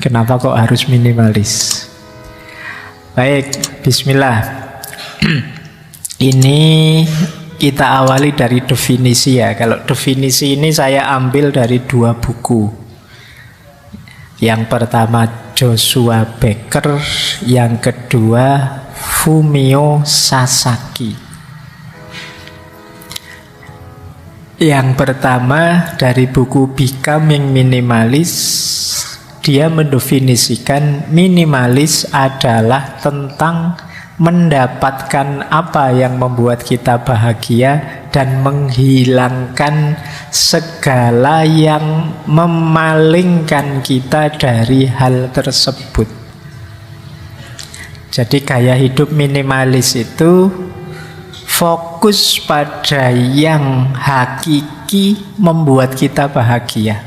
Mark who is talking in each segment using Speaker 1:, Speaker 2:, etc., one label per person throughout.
Speaker 1: Kenapa kok harus minimalis? Baik, bismillah. Ini kita awali dari definisi ya. Kalau definisi ini saya ambil dari 2 buku. Yang pertama Joshua Becker, yang kedua Fumio Sasaki. Yang pertama dari buku Becoming Minimalist, dia mendefinisikan minimalis adalah tentang mendapatkan apa yang membuat kita bahagia dan menghilangkan segala yang memalingkan kita dari hal tersebut. Jadi gaya hidup minimalis itu fokus pada yang hakiki membuat kita bahagia,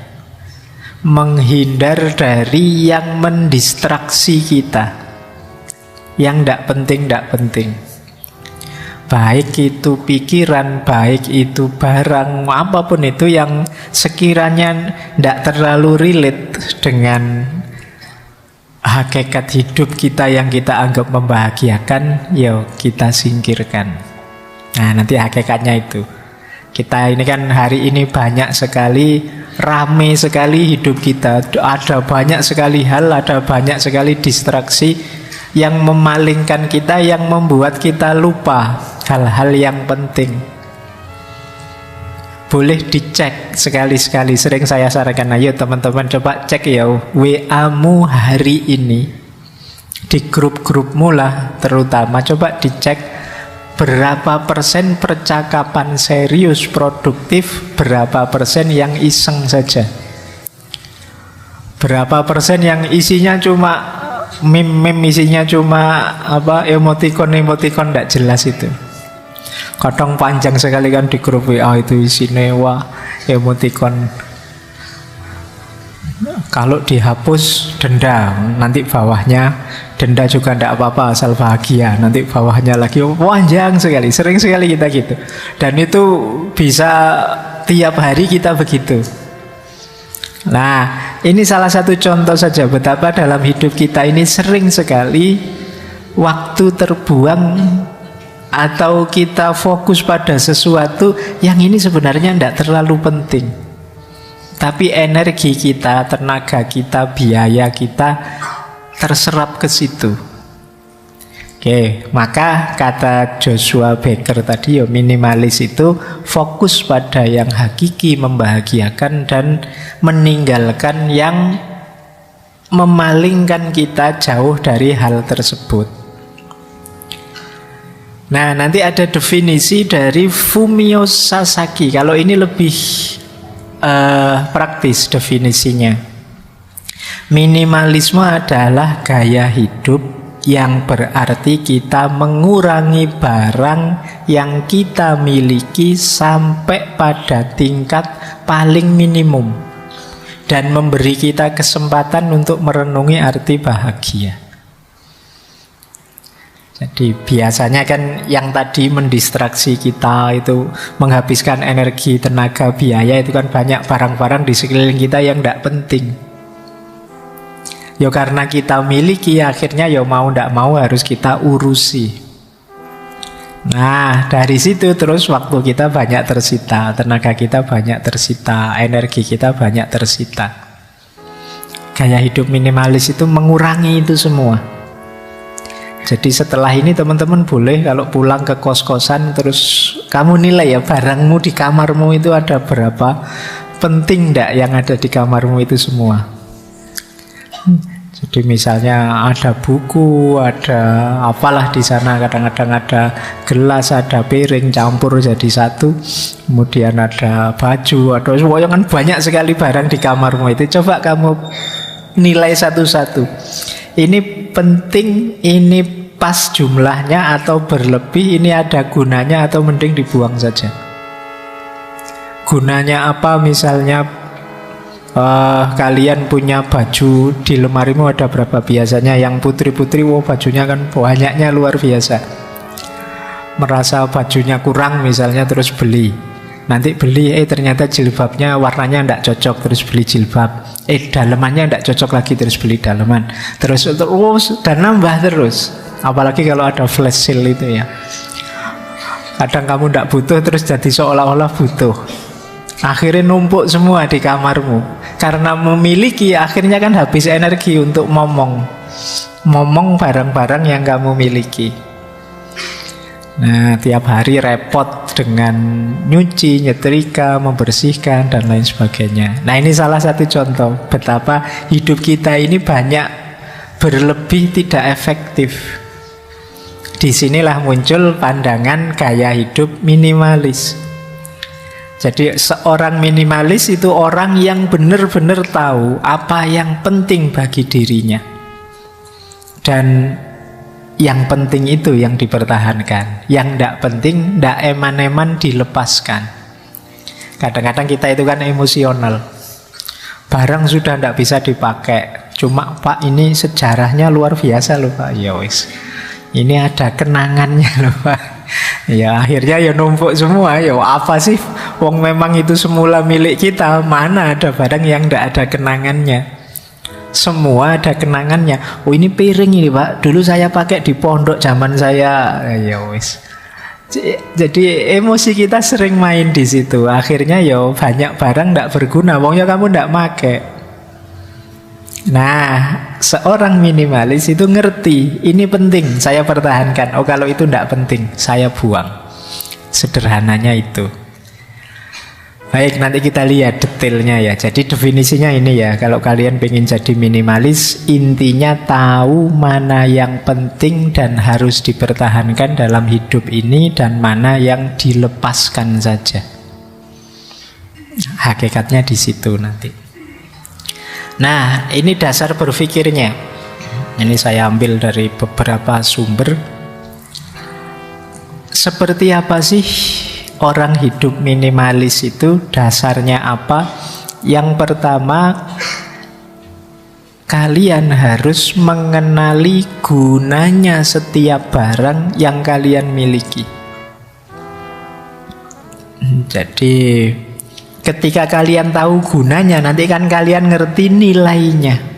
Speaker 1: menghindar dari yang mendistraksi kita, yang tidak penting. Baik itu pikiran, baik itu barang, apapun itu yang sekiranya tidak terlalu relate dengan hakikat hidup kita yang kita anggap membahagiakan, ya kita singkirkan. Nah, nanti hakikatnya itu. Kita ini kan hari ini banyak sekali, rame sekali hidup kita. Ada banyak sekali hal, ada banyak sekali distraksi yang memalingkan kita, yang membuat kita lupa hal-hal yang penting. Boleh dicek sekali-sekali. Sering saya sarankan, ayo teman-teman coba cek ya WA-mu hari ini. Di grup-grupmu lah terutama, coba dicek berapa persen percakapan serius produktif, berapa persen yang iseng saja, berapa persen yang isinya cuma meme isinya cuma emoticon tidak jelas itu. Kadang panjang sekali kan di grup WA itu isinya emoticon. Kalau dihapus denda, nanti bawahnya denda juga tidak apa-apa asal bahagia, nanti bawahnya lagi panjang sekali. Sering sekali kita gitu. Dan itu bisa tiap hari kita begitu. Nah, ini salah satu contoh saja betapa dalam hidup kita ini sering sekali waktu terbuang atau kita fokus pada sesuatu yang ini sebenarnya tidak terlalu penting. Tapi energi kita, tenaga kita, biaya kita terserap ke situ. Oke, maka kata Joshua Becker tadi, ya minimalis itu fokus pada yang hakiki membahagiakan dan meninggalkan yang memalingkan kita jauh dari hal tersebut. Nah, nanti ada definisi dari Fumio Sasaki. Kalau ini lebih praktis definisinya. Minimalisme adalah gaya hidup yang berarti kita mengurangi barang yang kita miliki sampai pada tingkat paling minimum dan memberi kita kesempatan untuk merenungi arti bahagia. Jadi biasanya kan yang tadi mendistraksi kita itu, menghabiskan energi, tenaga, biaya, itu kan banyak barang-barang di sekeliling kita yang tidak penting. Ya karena kita miliki, akhirnya ya mau tidak mau harus kita urusi. Nah, dari situ terus waktu kita banyak tersita, tenaga kita banyak tersita, energi kita banyak tersita. Gaya hidup minimalis itu mengurangi itu semua. Jadi setelah ini teman-teman boleh kalau pulang ke kos-kosan terus kamu nilai ya barangmu di kamarmu itu ada berapa, penting enggak yang ada di kamarmu itu semua. Jadi misalnya ada buku, ada apalah di sana, kadang-kadang ada gelas, ada piring campur jadi satu, kemudian ada baju, ada semuanya kan banyak sekali barang di kamarmu itu. Coba kamu nilai satu-satu. Ini penting, ini pas jumlahnya atau berlebih, ini ada gunanya atau mending dibuang saja. Gunanya apa? Misalnya kalian punya baju di lemarimu ada berapa? Biasanya yang putri-putri, bajunya kan banyaknya luar biasa. Merasa bajunya kurang misalnya terus beli. Nanti beli, ternyata jilbabnya warnanya tidak cocok, terus beli jilbab. Dalemannya tidak cocok lagi, terus beli daleman. Terus dan nambah terus. Apalagi kalau ada flash sale itu ya. Kadang kamu tidak butuh, terus jadi seolah-olah butuh. Akhirnya numpuk semua di kamarmu. Karena memiliki, akhirnya kan habis energi untuk momong barang-barang yang kamu miliki. Nah, tiap hari repot dengan nyuci, nyetrika, membersihkan, dan lain sebagainya. Nah, ini salah satu contoh betapa hidup kita ini banyak berlebih, tidak efektif. Disinilah muncul pandangan gaya hidup minimalis. Jadi seorang minimalis itu orang yang benar-benar tahu apa yang penting bagi dirinya. Dan yang penting itu yang dipertahankan. Yang tidak penting, tidak eman-eman dilepaskan. Kadang-kadang kita itu kan emosional. Barang sudah tidak bisa dipakai. Cuma Pak, ini sejarahnya luar biasa loh Pak. Ya wis, ini ada kenangannya loh Pak. Ya akhirnya ya numpuk semua. Ya apa sih, wong memang itu semula milik kita. Mana ada barang yang tidak ada kenangannya. Semua ada kenangannya. Oh ini piring ini Pak, dulu saya pakai di pondok zaman saya. Ya wis. Jadi emosi kita sering main di situ. Akhirnya ya banyak barang tidak berguna. Wongnya kamu tidak pakai. Nah, seorang minimalis itu ngerti ini penting, saya pertahankan. Oh kalau itu tidak penting, saya buang. Sederhananya itu. Baik, nanti kita lihat detailnya ya. Jadi definisinya ini ya. Kalau kalian pengen jadi minimalis, intinya tahu mana yang penting dan harus dipertahankan dalam hidup ini, dan mana yang dilepaskan saja. Hakikatnya di situ nanti. Nah, ini dasar berpikirnya. Ini saya ambil dari beberapa sumber. Seperti apa sih orang hidup minimalis itu? Dasarnya apa? Yang pertama, kalian harus mengenali gunanya setiap barang yang kalian miliki. Jadi ketika kalian tahu gunanya, nanti kan kalian ngerti nilainya.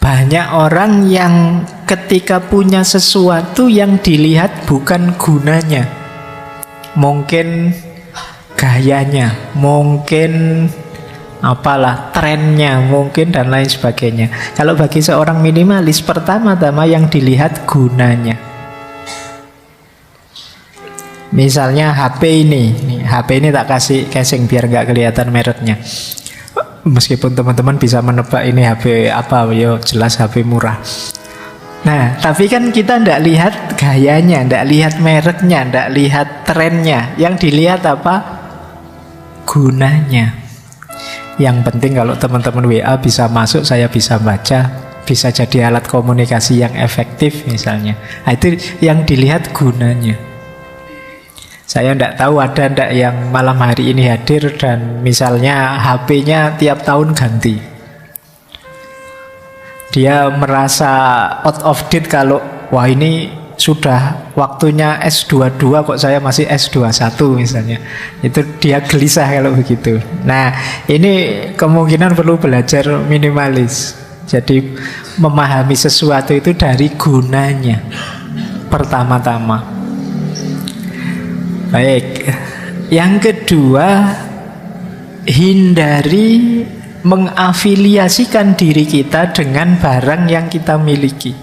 Speaker 1: Banyak orang yang ketika punya sesuatu yang dilihat bukan gunanya, mungkin gayanya, mungkin apalah trennya, mungkin dan lain sebagainya. Kalau bagi seorang minimalis, pertama-tama yang dilihat gunanya. Misalnya HP ini tak kasih casing biar nggak kelihatan mereknya. Meskipun teman-teman bisa menebak ini HP apa, yo jelas HP murah. Nah, tapi kan kita tidak lihat gayanya, tidak lihat mereknya, tidak lihat trennya. Yang dilihat apa? Gunanya. Yang penting kalau teman-teman WA bisa masuk, saya bisa baca, bisa jadi alat komunikasi yang efektif misalnya. Nah, itu yang dilihat gunanya. Saya tidak tahu ada tidak yang malam hari ini hadir dan misalnya HP-nya tiap tahun ganti. Dia merasa out of date kalau wah ini sudah waktunya S22 kok saya masih S21 misalnya. Itu dia gelisah kalau begitu. Nah, ini kemungkinan perlu belajar minimalis. Jadi memahami sesuatu itu dari gunanya pertama-tama. Baik, yang kedua, hindari mengafiliasikan diri kita dengan barang yang kita miliki.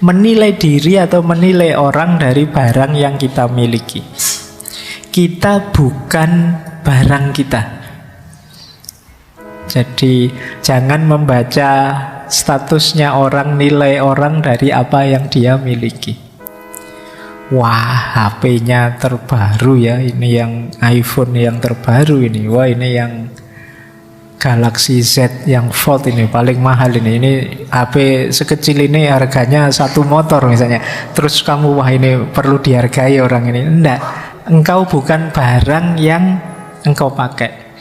Speaker 1: Menilai diri atau menilai orang dari barang yang kita miliki. Kita bukan barang kita. Jadi jangan membaca statusnya orang, nilai orang dari apa yang dia miliki. Wah, HP-nya terbaru ya, ini yang iPhone yang terbaru ini. Wah, ini yang Galaxy Z yang Fold ini paling mahal ini. Ini HP sekecil ini harganya satu motor misalnya. Terus kamu wah ini perlu dihargai orang ini. Enggak, engkau bukan barang yang engkau pakai.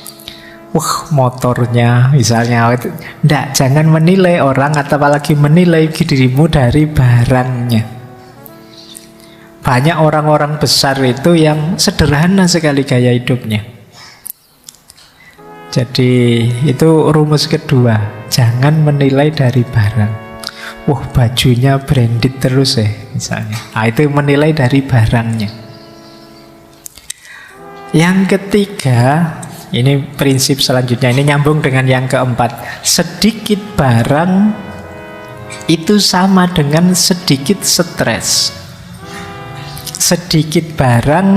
Speaker 1: Wah, motornya misalnya. Enggak, jangan menilai orang atau apalagi menilai dirimu dari barangnya. Banyak orang-orang besar itu yang sederhana sekali gaya hidupnya. Jadi itu rumus kedua, jangan menilai dari barang. Wah, bajunya branded terus misalnya. Nah, itu menilai dari barangnya. Yang ketiga, ini prinsip selanjutnya, ini nyambung dengan yang keempat. Sedikit barang itu sama dengan sedikit stres. Sedikit barang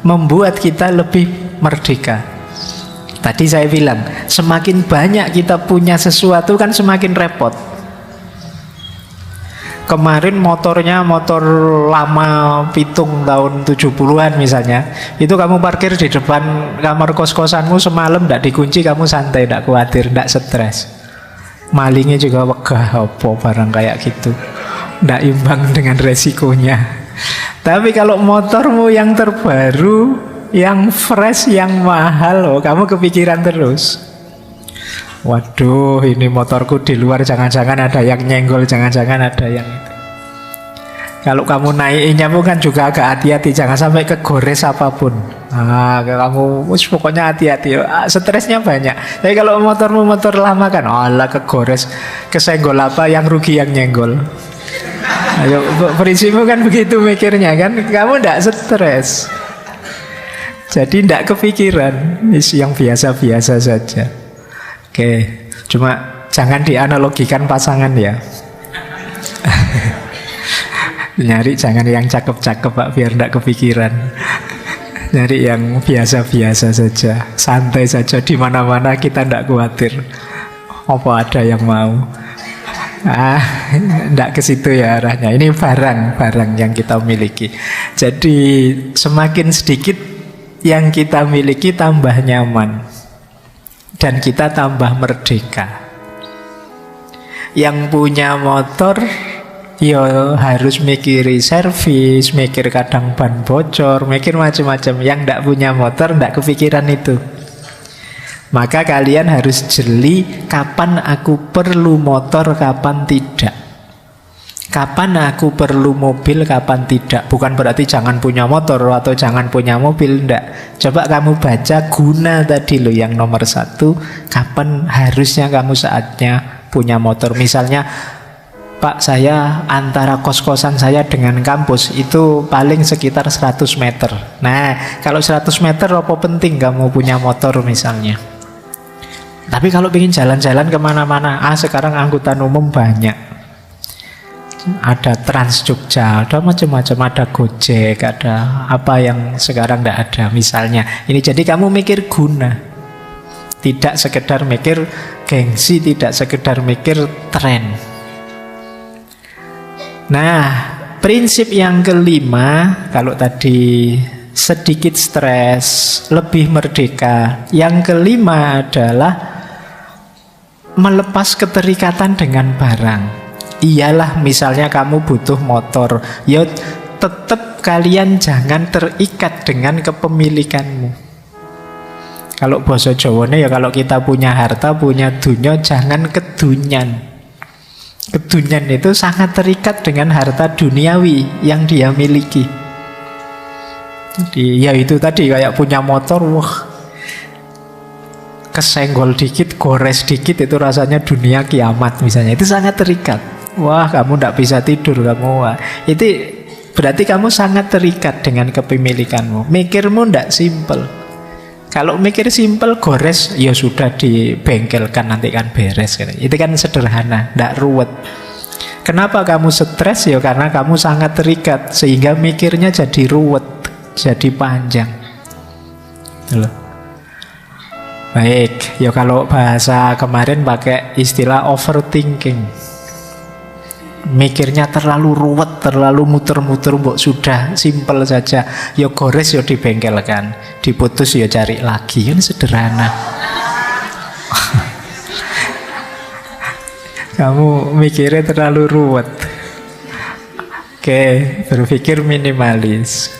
Speaker 1: membuat kita lebih merdeka. Tadi saya bilang, semakin banyak kita punya sesuatu kan semakin repot. Kemarin motornya motor lama pitung tahun 70-an misalnya, itu kamu parkir di depan kamar kos-kosanmu semalam, tidak dikunci, kamu santai, tidak khawatir, tidak stres. Malingnya juga wegah apa barang kayak gitu, tidak imbang dengan resikonya. Tapi kalau motormu yang terbaru, yang fresh, yang mahal, kamu kepikiran terus. Waduh, ini motorku di luar, jangan-jangan ada yang nyenggol, jangan-jangan ada yang itu. Kalau kamu naikinnya kan juga agak hati-hati, jangan sampai kegores apapun. Kamu pokoknya hati-hati, stresnya banyak. Tapi kalau motormu motor lama kan, alah kegores, kesenggol apa, yang rugi yang nyenggol. Ayo, prinsipmu kan begitu mikirnya kan, kamu tidak stres. Jadi tidak kepikiran, yang biasa-biasa saja. Oke, cuma jangan dianalogikan pasangan ya. Nyari jangan yang cakep-cakep Pak, biar tidak kepikiran. Nyari yang biasa-biasa saja, santai saja, di mana-mana kita tidak khawatir. Apa ada yang mau? Tidak ke situ ya arahnya. Ini barang yang kita miliki. Jadi semakin sedikit yang kita miliki tambah nyaman, dan kita tambah merdeka. Yang punya motor ya harus mikiri servis, mikir kadang ban bocor, mikir macam-macam. Yang tidak punya motor tidak kepikiran itu. Maka kalian harus jeli kapan aku perlu motor, kapan tidak. Kapan aku perlu mobil, kapan tidak. Bukan berarti jangan punya motor atau jangan punya mobil, enggak. Coba kamu baca guna tadi loh, yang nomor 1, kapan harusnya kamu saatnya punya motor. Misalnya, Pak, saya antara kos-kosan saya dengan kampus itu paling sekitar 100 meter. Nah, kalau 100 meter apa penting kamu punya motor misalnya. Tapi kalau ingin jalan-jalan kemana-mana, sekarang angkutan umum banyak. Ada Trans Jogja, ada macam-macam, ada Gojek, ada apa yang sekarang tidak ada misalnya. Ini jadi kamu mikir guna, tidak sekedar mikir gengsi, tidak sekedar mikir tren. Nah, prinsip yang kelima, kalau tadi sedikit stres, lebih merdeka. Yang kelima adalah melepas keterikatan dengan barang. Iyalah, misalnya kamu butuh motor, ya tetap kalian jangan terikat dengan kepemilikanmu. Kalau bahasa Jawane ya, kalau kita punya harta, punya dunia, jangan kedunyan. Kedunyan itu sangat terikat dengan harta duniawi yang dia miliki. Jadi ya itu tadi, kayak punya motor, wah, kesenggol dikit, gores dikit, itu rasanya dunia kiamat misalnya. Itu sangat terikat. Wah, kamu tidak bisa tidur, kamu. Itu berarti kamu sangat terikat dengan kepemilikanmu. Mikirmu tidak simpel. Kalau mikir simpel, gores, ya sudah dibengkelkan, nanti kan beres. Itu kan sederhana, tidak ruwet. Kenapa kamu stres? Ya karena kamu sangat terikat, sehingga mikirnya jadi ruwet, jadi panjang. Loh. Baik, ya kalau bahasa kemarin pakai istilah overthinking. Mikirnya terlalu ruwet, terlalu muter-muter, mbok sudah simpel saja. Ya gores, ya dibengkelkan, diputus, ya cari lagi. Ini sederhana. Kamu mikirnya terlalu ruwet. Oke, berpikir minimalis.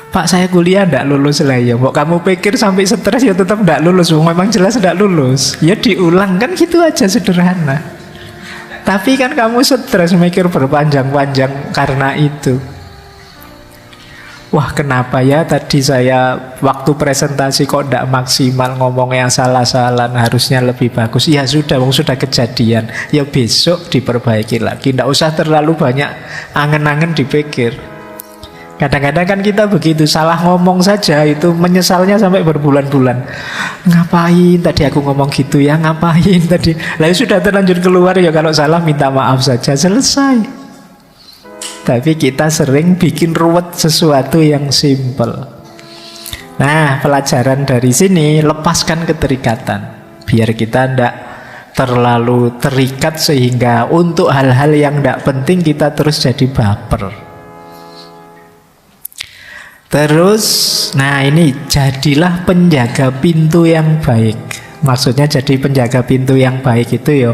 Speaker 1: Pak, saya kuliah tidak lulus lah ya. Mbok kamu pikir sampai stres ya tetap tidak lulus. Memang jelas tidak lulus. Ya diulang, kan gitu aja, sederhana. Tapi kan kamu stres mikir berpanjang-panjang karena itu. Wah, kenapa ya tadi saya waktu presentasi kok tidak maksimal, ngomongnya salah-salah, harusnya lebih bagus. Ya sudah, wong sudah kejadian. Ya besok diperbaiki lagi. Tidak usah terlalu banyak angen-angen dipikir. Kadang-kadang kan kita begitu, salah ngomong saja itu menyesalnya sampai berbulan-bulan. Ngapain tadi aku ngomong gitu ya, ngapain tadi. Lalu sudah terlanjur keluar, ya kalau salah minta maaf saja, selesai. Tapi kita sering bikin ruwet sesuatu yang simple. Nah, pelajaran dari sini, lepaskan keterikatan. Biar kita tidak terlalu terikat sehingga untuk hal-hal yang tidak penting kita terus jadi baper. Terus, nah ini jadilah penjaga pintu yang baik. Maksudnya jadi penjaga pintu yang baik itu ya,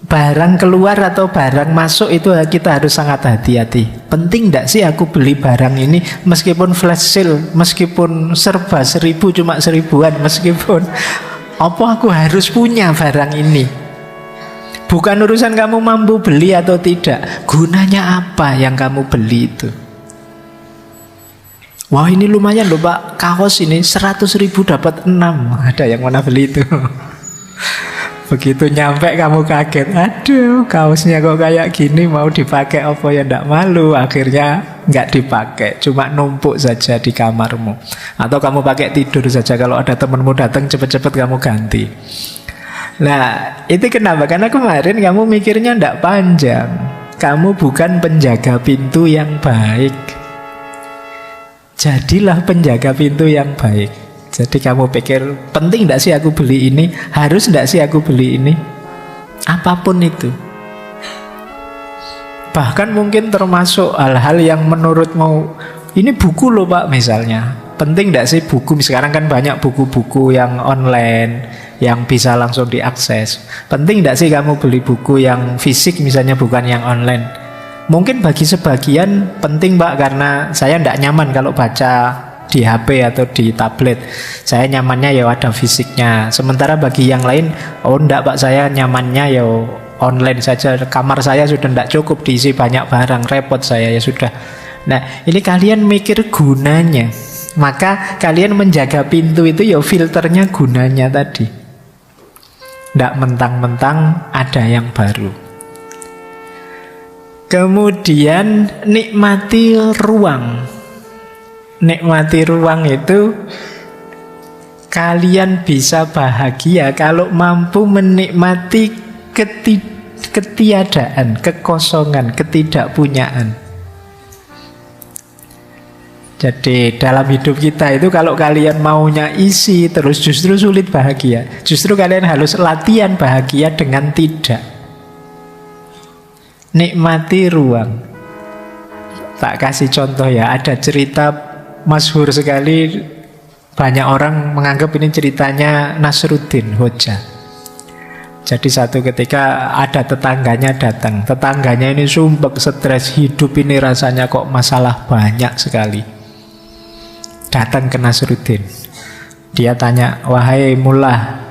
Speaker 1: barang keluar atau barang masuk itu kita harus sangat hati-hati. Penting tidak sih aku beli barang ini, meskipun flash sale, meskipun serba 1000 cuma 1000-an, meskipun apa aku harus punya barang ini. Bukan urusan kamu mampu beli atau tidak, gunanya apa yang kamu beli itu. Wah, ini lumayan loh Pak, kaos ini 100.000 dapat 6. Ada yang mana beli itu? Begitu nyampe kamu kaget, aduh kaosnya kok kayak gini, mau dipakai apa ya ndak malu. Akhirnya nggak dipakai, cuma numpuk saja di kamarmu. Atau kamu pakai tidur saja, kalau ada temanmu datang cepet-cepet kamu ganti. Nah itu kenapa? Karena kemarin kamu mikirnya ndak panjang. Kamu bukan penjaga pintu yang baik. Jadilah penjaga pintu yang baik. Jadi kamu pikir, penting tidak sih aku beli ini? Harus tidak sih aku beli ini? Apapun itu. Bahkan mungkin termasuk hal-hal yang menurutmu, ini buku loh Pak misalnya. Penting tidak sih buku? Sekarang kan banyak buku-buku yang online, yang bisa langsung diakses. Penting tidak sih kamu beli buku yang fisik misalnya, bukan yang online? Mungkin bagi sebagian penting Pak, karena saya tidak nyaman kalau baca di HP atau di tablet. Saya nyamannya ya ada fisiknya. Sementara bagi yang lain, oh enggak Pak, saya nyamannya ya online saja. Kamar saya sudah tidak cukup diisi banyak barang, repot saya ya sudah. Nah ini kalian mikir gunanya. Maka kalian menjaga pintu itu ya filternya gunanya tadi. Tidak mentang-mentang ada yang baru. Kemudian nikmati ruang. Nikmati ruang itu kalian bisa bahagia kalau mampu menikmati ketiadaan, kekosongan, ketidakpunyaan. Jadi dalam hidup kita itu kalau kalian maunya isi terus justru sulit bahagia. Justru kalian harus latihan bahagia dengan tidak. Nikmati ruang. Tak kasih contoh ya, ada cerita masyhur sekali, banyak orang menganggap ini ceritanya Nasruddin Hoja. Jadi satu ketika ada tetangganya datang. Tetangganya ini sumpek, stres, hidup ini rasanya kok masalah banyak sekali. Datang ke Nasruddin. Dia tanya, wahai mullah,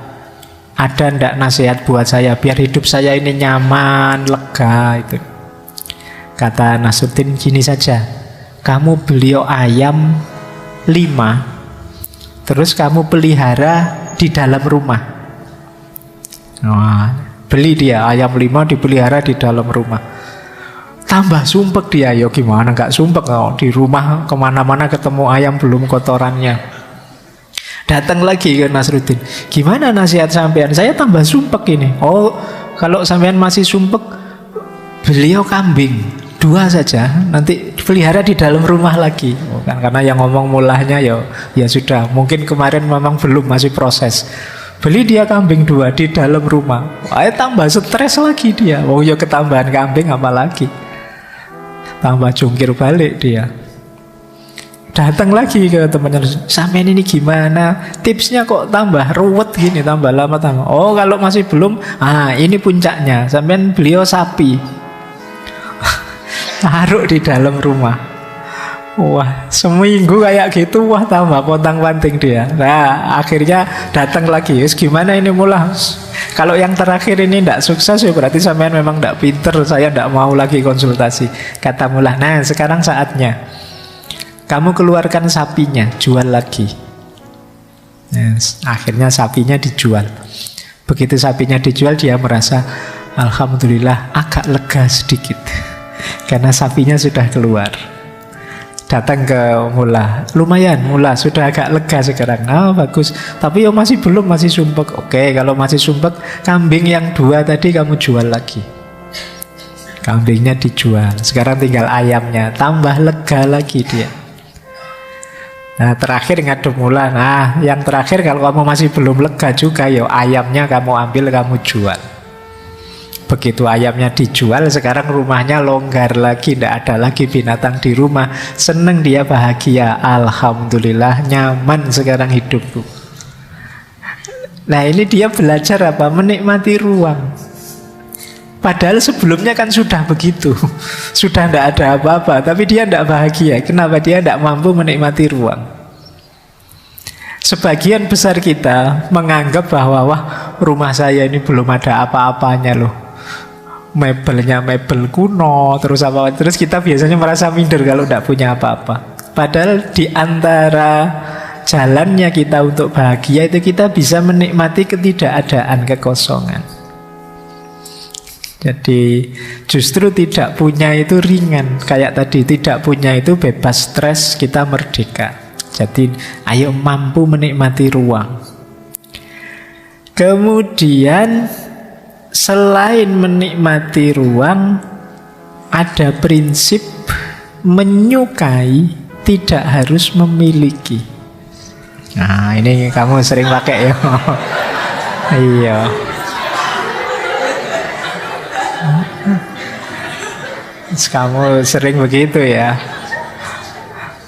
Speaker 1: ada ndak nasihat buat saya biar hidup saya ini nyaman, lega itu. Kata Nasruddin, gini saja, kamu beli ayam 5, terus kamu pelihara di dalam rumah. Wah, beli dia ayam 5 dipelihara di dalam rumah. Tambah sumpek dia, ya gimana gak sumpek oh, di rumah kemana-mana ketemu ayam belum kotorannya. Datang lagi ke Nasruddin, gimana nasihat sampean? Saya tambah sumpek ini. Oh, kalau sampean masih sumpek, beliau kambing 2 saja, nanti pelihara di dalam rumah lagi. Oh, kan karena yang ngomong mulahnya ya sudah, mungkin kemarin memang belum, masih proses. Beli dia kambing 2 di dalam rumah. Tambah stres lagi dia. Oh ya ketambahan kambing apalagi. Tambah jungkir balik dia. Datang lagi ke temannya, sampean ini gimana? Tipsnya kok tambah ruwet gini, tambah lama tambah. Oh kalau masih belum, ini puncaknya. Sampean beliau sapi, taruh di dalam rumah. Wah, seminggu kayak gitu, wah tambah pontang-panting dia. Nah, akhirnya datang lagi. Gimana ini mullah? Kalau yang terakhir ini tidak sukses ya berarti sampean memang tidak pinter. Saya tidak mau lagi konsultasi. Kata mullah, nah sekarang saatnya. Kamu keluarkan sapinya, jual lagi. Nah, akhirnya sapinya dijual. Begitu sapinya dijual, dia merasa alhamdulillah agak lega sedikit karena sapinya sudah keluar. Datang ke mula, lumayan mula sudah agak lega sekarang. Oh bagus, tapi yo masih belum, masih sumpek. Oke, kalau masih sumpek, kambing yang 2 tadi kamu jual lagi. Kambingnya dijual, sekarang tinggal ayamnya, tambah lega lagi dia. Nah terakhir ngadep mula. Nah yang terakhir kalau kamu masih belum lega juga, yo ayamnya kamu ambil, kamu jual. Begitu ayamnya dijual, sekarang rumahnya longgar lagi, tidak ada lagi binatang di rumah. Seneng dia, bahagia. Alhamdulillah, nyaman sekarang hidupku. Nah ini dia belajar apa? Menikmati ruang. Padahal sebelumnya kan sudah begitu. Sudah tidak ada apa-apa, tapi dia tidak bahagia. Kenapa? Dia tidak mampu menikmati ruang. Sebagian besar kita menganggap bahwa wah, rumah saya ini belum ada apa-apanya loh. Mebelnya mebel kuno, terus apa, terus kita biasanya merasa minder kalau tidak punya apa-apa. Padahal di antara jalannya kita untuk bahagia itu kita bisa menikmati ketidakadaan, kekosongan. Jadi justru tidak punya itu ringan. Kayak tadi, tidak punya itu bebas stres, kita merdeka. Jadi ayo mampu menikmati ruang. Kemudian selain menikmati ruang, ada prinsip menyukai tidak harus memiliki. Nah ini kamu sering pakai ya. Iya. Kamu sering begitu ya.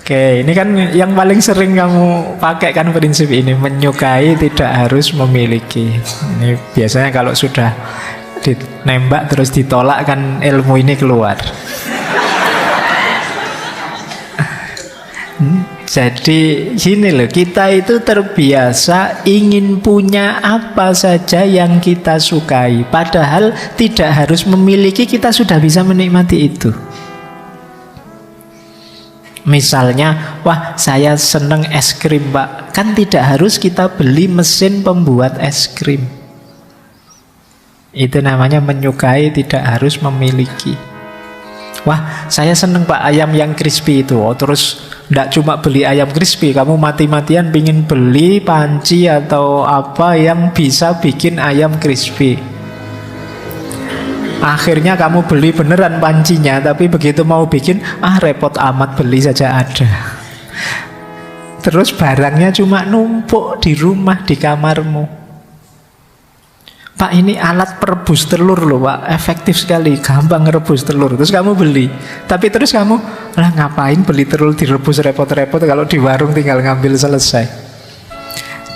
Speaker 1: Oke, ini kan yang paling sering kamu pakai kan prinsip ini, menyukai tidak harus memiliki. Ini biasanya kalau sudah ditembak terus ditolak kan ilmu ini keluar. Jadi gini loh, kita itu terbiasa ingin punya apa saja yang kita sukai. Padahal tidak harus memiliki, kita sudah bisa menikmati itu. Misalnya, wah saya seneng es krim Pak. Kan tidak harus kita beli mesin pembuat es krim. Itu namanya menyukai tidak harus memiliki. Wah saya seneng Pak ayam yang crispy itu. Oh terus tidak cuma beli ayam crispy, kamu mati-matian pingin beli panci atau apa yang bisa bikin ayam crispy. Akhirnya kamu beli beneran pancinya, tapi begitu mau bikin, repot amat, beli saja ada. Terus barangnya cuma numpuk di rumah, di kamarmu. Pak ini alat perebus telur loh Pak, efektif sekali, gampang ngerebus telur. Terus kamu beli, tapi terus kamu, lah ngapain beli telur direbus repot-repot, kalau di warung tinggal ngambil selesai.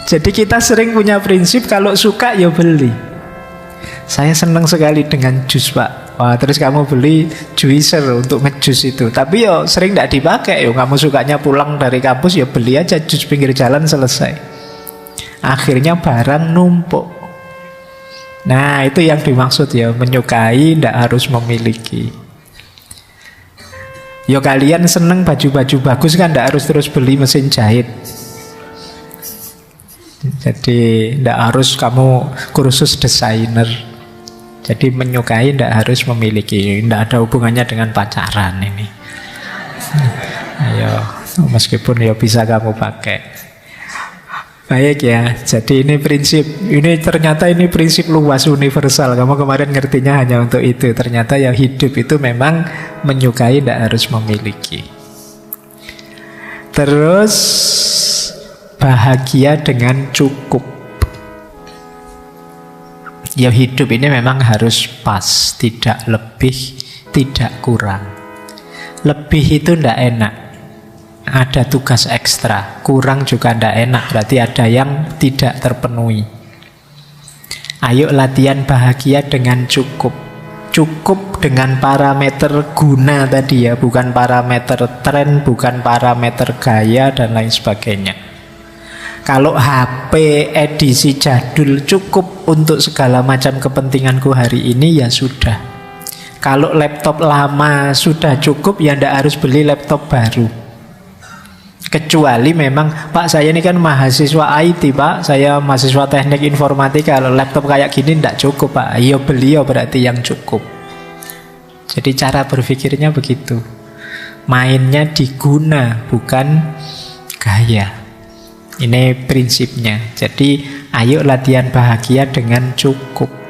Speaker 1: Jadi kita sering punya prinsip kalau suka ya beli. Saya senang sekali dengan jus Pak. Wah, terus kamu beli juicer untuk ngejus itu. Tapi yo sering tidak dipakai. Yo kamu sukanya pulang dari kampus ya beli aja jus pinggir jalan, selesai. Akhirnya barang numpuk. Nah itu yang dimaksud ya, menyukai tidak harus memiliki. Yo kalian seneng baju-baju bagus kan tidak harus terus beli mesin jahit. Jadi tidak harus kamu kursus desainer. Jadi menyukai tidak harus memiliki. Tidak ada hubungannya dengan pacaran ini. Ayo, meskipun ya bisa kamu pakai. Baik ya, jadi ini prinsip. Ini ternyata ini prinsip luas, universal. Kamu kemarin ngertinya hanya untuk itu. Ternyata yang hidup itu memang menyukai tidak harus memiliki. Terus bahagia dengan cukup. Ya hidup ini memang harus pas, tidak lebih, tidak kurang. Lebih itu tidak enak, ada tugas ekstra. Kurang juga tidak enak, berarti ada yang tidak terpenuhi. Ayo latihan bahagia dengan cukup. Cukup dengan parameter guna tadi ya, bukan parameter tren, bukan parameter gaya dan lain sebagainya. Kalau HP edisi jadul cukup untuk segala macam kepentinganku hari ini, ya sudah. Kalau laptop lama sudah cukup, ya tidak harus beli laptop baru. Kecuali memang, Pak saya ini kan mahasiswa IT Pak, saya mahasiswa teknik informatika, kalau laptop kayak gini tidak cukup Pak. Iya beliau berarti yang cukup. Jadi cara berpikirnya begitu. Mainnya diguna, bukan gaya. Ini prinsipnya. Jadi ayo latihan bahagia dengan cukup.